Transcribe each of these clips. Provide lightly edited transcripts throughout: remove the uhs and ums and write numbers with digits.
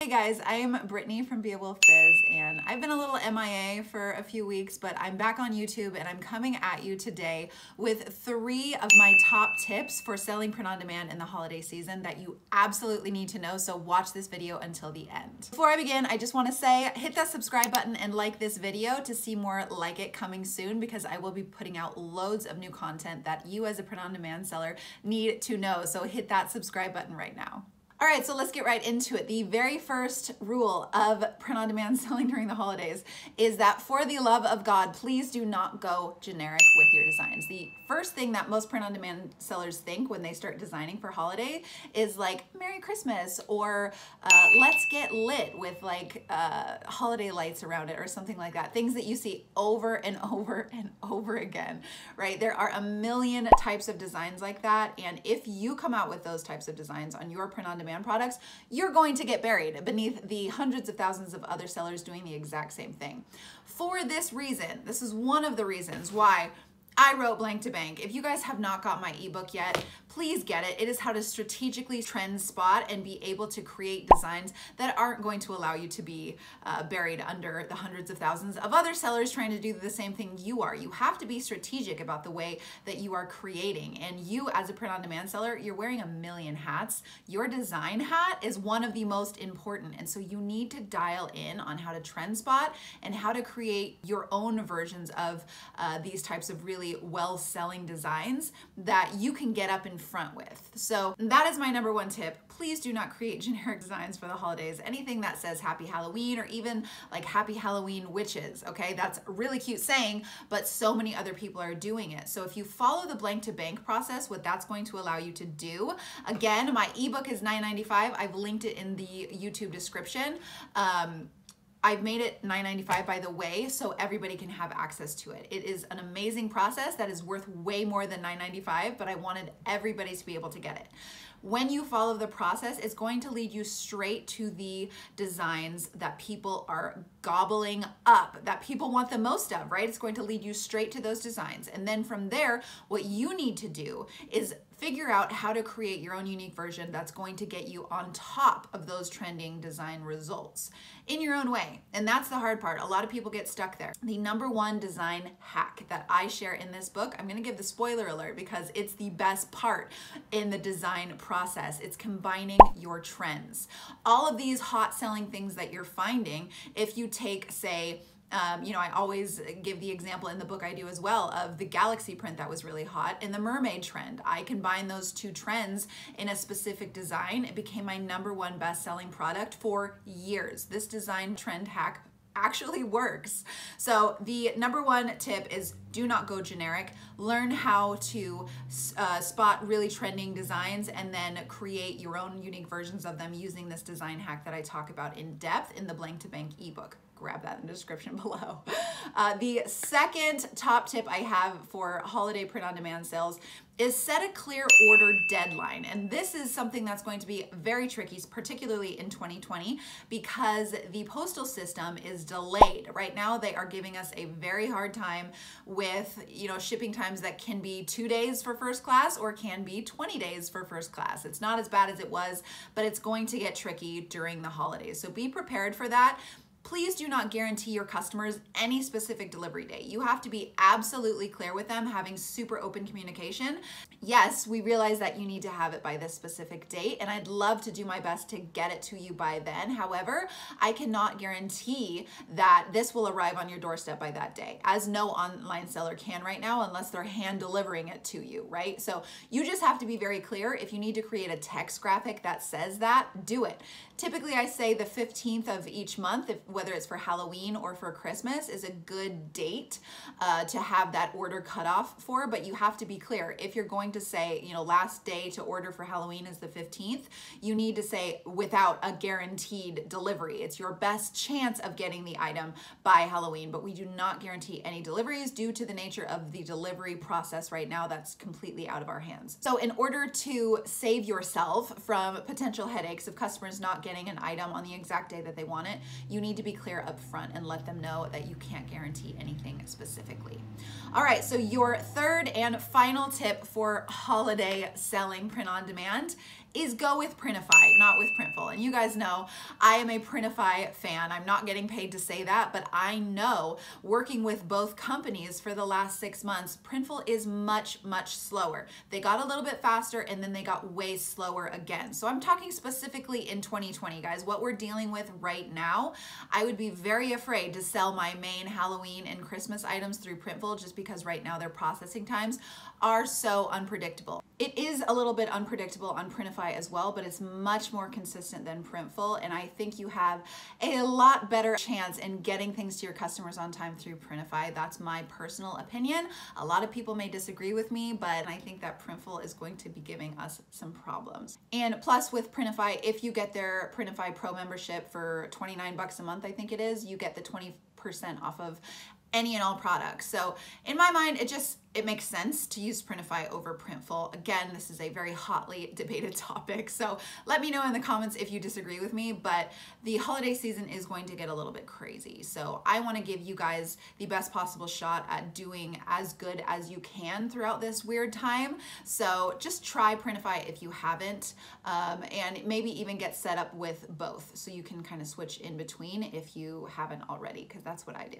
Hey guys, I'm Brittany from Be a Wolf Biz, and I've been a little MIA for a few weeks, but I'm back on YouTube and I'm coming at you today with 3 of my top tips for selling print on demand in the holiday season that you absolutely need to know, so watch this video until the end. Before I begin, I just want to say, hit that subscribe button and like this video to see more like it coming soon, because I will be putting out loads of new content that you as a print on demand seller need to know, so hit that subscribe button right now. All right, so let's get right into it. The very first rule of print-on-demand selling during the holidays is that for the love of God, please do not go generic with your designs. The first thing that most print-on-demand sellers think when they start designing for holiday is like, Merry Christmas, or let's get lit with like holiday lights around it or something like that. Things that you see over and over and over again, right? There are a million types of designs like that, and if you come out with those types of designs on your print-on-demand products, you're going to get buried beneath the hundreds of thousands of other sellers doing the exact same thing. For this reason, this is one of the reasons why I wrote Blank to Bank. If you guys have not got my ebook yet, please get it. It is how to strategically trend spot and be able to create designs that aren't going to allow you to be buried under the hundreds of thousands of other sellers trying to do the same thing you are. You have to be strategic about the way that you are creating. And you, as a print-on-demand seller, you're wearing a million hats. Your design hat is one of the most important. And so you need to dial in on how to trend spot and how to create your own versions of these types of really well-selling designs that you can get up in front with. So that is my number one tip. Please do not create generic designs for the holidays. Anything that says Happy Halloween or even like Happy Halloween Witches, okay? That's a really cute saying, but so many other people are doing it. So if you follow the Blank to Bank process, what that's going to allow you to do, again, my ebook is $9.95. I've linked it in the YouTube description. I've made it $9.95, by the way, so everybody can have access to it. It is an amazing process that is worth way more than $9.95, but I wanted everybody to be able to get it. When you follow the process, it's going to lead you straight to the designs that people are gobbling up, that people want the most of, right? It's going to lead you straight to those designs. And then from there, what you need to do is figure out how to create your own unique version that's going to get you on top of those trending design results in your own way. And that's the hard part. A lot of people get stuck there. The number one design hack that I share in this book, I'm going to give the spoiler alert because it's the best part in the design process. It's combining your trends. All of these hot selling things that you're finding, if you take, say, I always give the example in the book I do as well of the galaxy print that was really hot and the mermaid trend. I combined those two trends in a specific design. It became my number one best-selling product for years. This design trend hack actually works. So the number one tip is do not go generic. Learn how to spot really trending designs and then create your own unique versions of them using this design hack that I talk about in depth in the Blank to Bank ebook. Grab that in the description below. The second top tip I have for holiday print-on-demand sales is set a clear order deadline. And this is something that's going to be very tricky, particularly in 2020, because the postal system is delayed. Right now, they are giving us a very hard time with, shipping times that can be 2 days for first class or can be 20 days for first class. It's not as bad as it was, but it's going to get tricky during the holidays. So be prepared for that. Please do not guarantee your customers any specific delivery date. You have to be absolutely clear with them, having super open communication. Yes, we realize that you need to have it by this specific date, and I'd love to do my best to get it to you by then. However, I cannot guarantee that this will arrive on your doorstep by that day, as no online seller can right now unless they're hand delivering it to you, right? So you just have to be very clear. If you need to create a text graphic that says that, do it. Typically, I say the 15th of each month, whether it's for Halloween or for Christmas, is a good date to have that order cut off for, but you have to be clear. If you're going to say, last day to order for Halloween is the 15th, you need to say without a guaranteed delivery. It's your best chance of getting the item by Halloween, but we do not guarantee any deliveries due to the nature of the delivery process right now that's completely out of our hands. So in order to save yourself from potential headaches of customers not getting an item on the exact day that they want it, you need to be clear up front and let them know that you can't guarantee anything specifically. All right, so your third and final tip for holiday selling print on demand is go with Printify, not with Printful. And you guys know I am a Printify fan. I'm not getting paid to say that, but I know working with both companies for the last 6 months, Printful is much, much slower. They got a little bit faster and then they got way slower again. So I'm talking specifically in 2020, guys, what we're dealing with right now. I would be very afraid to sell my main Halloween and Christmas items through Printful just because right now their processing times are so unpredictable. It is a little bit unpredictable on Printify as well, but it's much more consistent than Printful, and I think you have a lot better chance in getting things to your customers on time through Printify. That's my personal opinion. A lot of people may disagree with me, but I think that Printful is going to be giving us some problems. And plus with Printify, if you get their Printify Pro membership for 29 bucks a month, I think it is, you get the 20% off of any and all products. So in my mind, it makes sense to use Printify over Printful. Again, this is a very hotly debated topic, so let me know in the comments if you disagree with me, but the holiday season is going to get a little bit crazy. So I wanna give you guys the best possible shot at doing as good as you can throughout this weird time. So just try Printify if you haven't, and maybe even get set up with both so you can kind of switch in between if you haven't already, because that's what I do.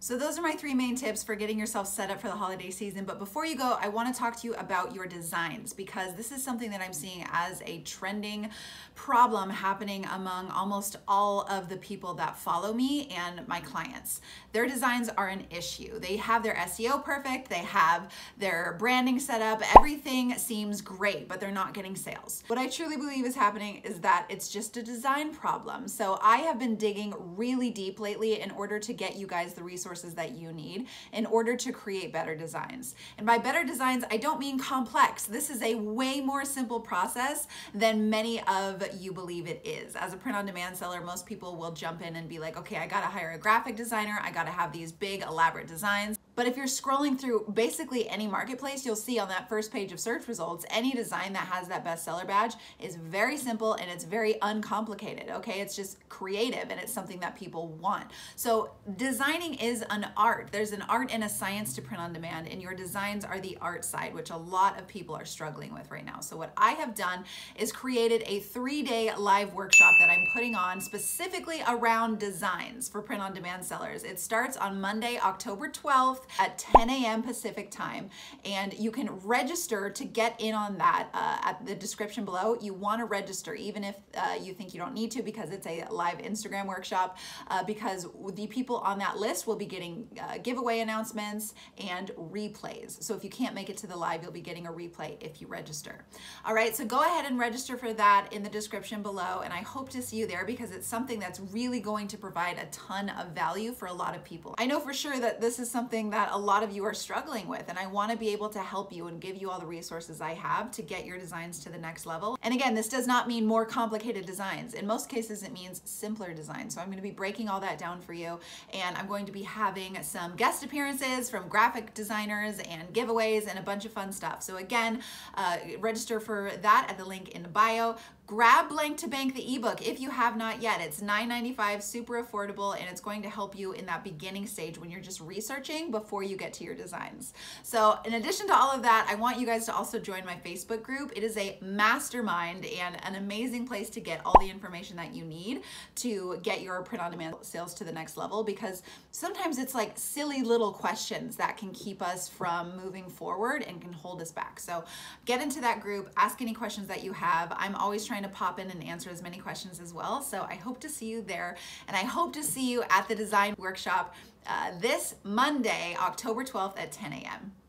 So those are my 3 main tips for getting yourself set up for the holiday season. But before you go, I want to talk to you about your designs, because this is something that I'm seeing as a trending problem happening among almost all of the people that follow me and my clients. Their designs are an issue. They have their SEO perfect, they have their branding set up, everything seems great, but they're not getting sales. What I truly believe is happening is that it's just a design problem. So I have been digging really deep lately in order to get you guys the resources that you need in order to create better designs. And by better designs, I don't mean complex. This is a way more simple process than many of you believe it is. As a print-on-demand seller, most people will jump in and be like, okay, I gotta hire a graphic designer, I gotta have these big elaborate designs. But if you're scrolling through basically any marketplace, you'll see on that first page of search results, any design that has that bestseller badge is very simple and it's very uncomplicated, okay? It's just creative and it's something that people want. So designing is an art. There's an art and a science to print on demand, and your designs are the art side, which a lot of people are struggling with right now. So what I have done is created a 3-day live workshop that I'm putting on specifically around designs for print on demand sellers. It starts on Monday, October 12th at 10 a.m. Pacific time, and you can register to get in on that at the description below. You want to register even if you think you don't need to, because it's a live Instagram workshop, because the people on that list will be getting giveaway announcements and replays. So if you can't make it to the live, you'll be getting a replay if you register. All right, so go ahead and register for that in the description below, and I hope to see you there because it's something that's really going to provide a ton of value for a lot of people. I know for sure that this is something that a lot of you are struggling with, and I want to be able to help you and give you all the resources I have to get your designs to the next level. And again, this does not mean more complicated designs. In most cases, it means simpler designs. So I'm going to be breaking all that down for you, and I'm going to be having some guest appearances from graphic designers and giveaways and a bunch of fun stuff. So again, register for that at the link in the bio. Grab Blank to Bank, the ebook, if you have not yet. It's $9.95, super affordable, and it's going to help you in that beginning stage when you're just researching before you get to your designs. So in addition to all of that, I want you guys to also join my Facebook group. It is a mastermind and an amazing place to get all the information that you need to get your print-on-demand sales to the next level, because sometimes it's like silly little questions that can keep us from moving forward and can hold us back. So get into that group, ask any questions that you have. I'm always trying to pop in and answer as many questions as well. So I hope to see you there, and I hope to see you at the design workshop this Monday, October 12th at 10 a.m.